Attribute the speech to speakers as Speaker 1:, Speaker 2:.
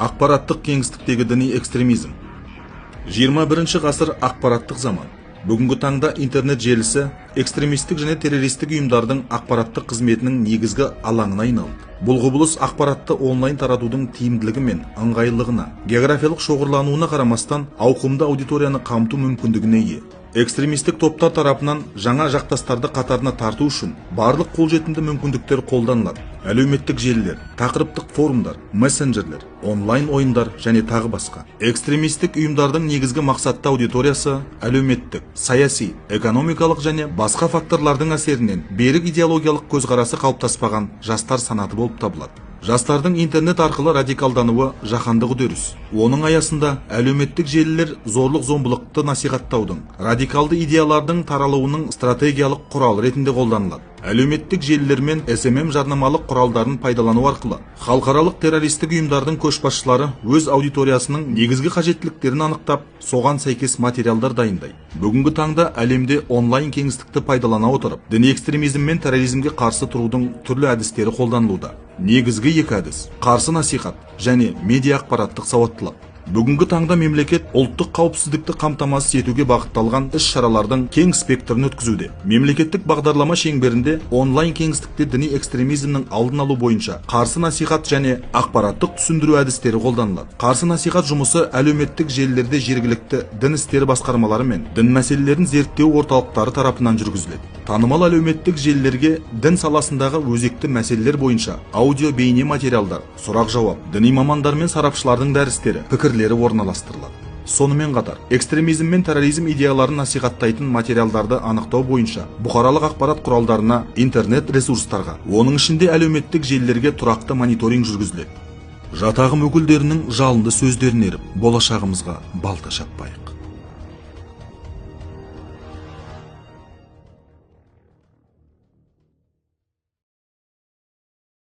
Speaker 1: Ақпараттық кеңістіктегі діни экстремизм. 21 ғасыр ақпараттық заман. Бүгінгі таңда интернет желісі экстремистік және террористік ұйымдардың ақпараттық қызметінің негізгі алаңына айналды. Бұл құбылыс ақпаратты онлайн таратудың тиімділігі мен ыңғайлылығына, географиялық шоғырлануына қарамастан ауқымды аудиторияны қамту мүмкіндігіне ие. Экстремистік топтар тарапынан жаңа жақтастарды қатарына тарту үшін барлық қолжетімді мүмкіндіктер қолданылады. Әлеуметтік желілер, тақырыптық форумдар, мессенджерлер, онлайн ойындар және тағы басқа. Экстремистік ұйымдардың негізгі мақсатты аудиториясы әлеуметтік, саяси, экономикалық және басқа факторлардың әсерінен берік идеологиялық көзқарасы қалыптаспаған жастар санаты болып табылады. Жастардың интернет арқылы радикалдануы жаһандық үдеріс. Оның аясында әлеуметтік желілер зорлық-зомбылықты насихаттаудың, радикалды идеялардың таралуының стратегиялық құрал ретінде қолданылады. Әлеуметтік желілер мен SMM жарнамалық құралдарын пайдалану арқылы халықаралық террористік ұйымдардың көшбасшылары өз аудиториясының негізгі қажеттіліктерін анықтап, соған сәйкес материалдар дайындайды. Бүгінгі таңда әлемде онлайн кеңістікті пайдалана отырып, діни экстремизм мен терроризмге қарсы тұрудың түрлі әдістері қолданылуда. Негізгі екі әдіс: қарсы насихат және медиа ақпараттық сауаттылық. Бүгінгі таңда мемлекет ұлттық қауіпсіздікті қамтамасыз етуге бағытталған іс-шаралардың кең спектрін өткізуде. Мемлекеттік бағдарлама шеңберінде онлайн кеңістікте діни экстремизмнің алдын алу бойынша қарсы насихат және ақпараттық түсіндіру әдістері қолданылады. Қарсы насихат жұмысы әлеуметтік желілерде жергілікті дін істері басқармалары мен дін мәселелерін зерттеу орталықтары тарапынан жүргізіледі. Танымал әлеуметтік желілерге дін саласындағы өзекті мәселелер бойынша аудио бейне материалдар, сұрақ-жауап, діни мамандар мен сарапшылардың дәрістері, пікірлері орналастырылады. Сонымен қатар, экстремизм мен терроризм идеяларын насихаттайтын материалдарды анықтау бойынша бұқаралық ақпарат құралдарына, интернет ресурстарға, оның ішінде әлеуметтік желілерге тұрақты мониторинг жүргізіледі. Жатағым өкілдерінің жалынды сөздерін еріп, болашағымызға балта шаппайық.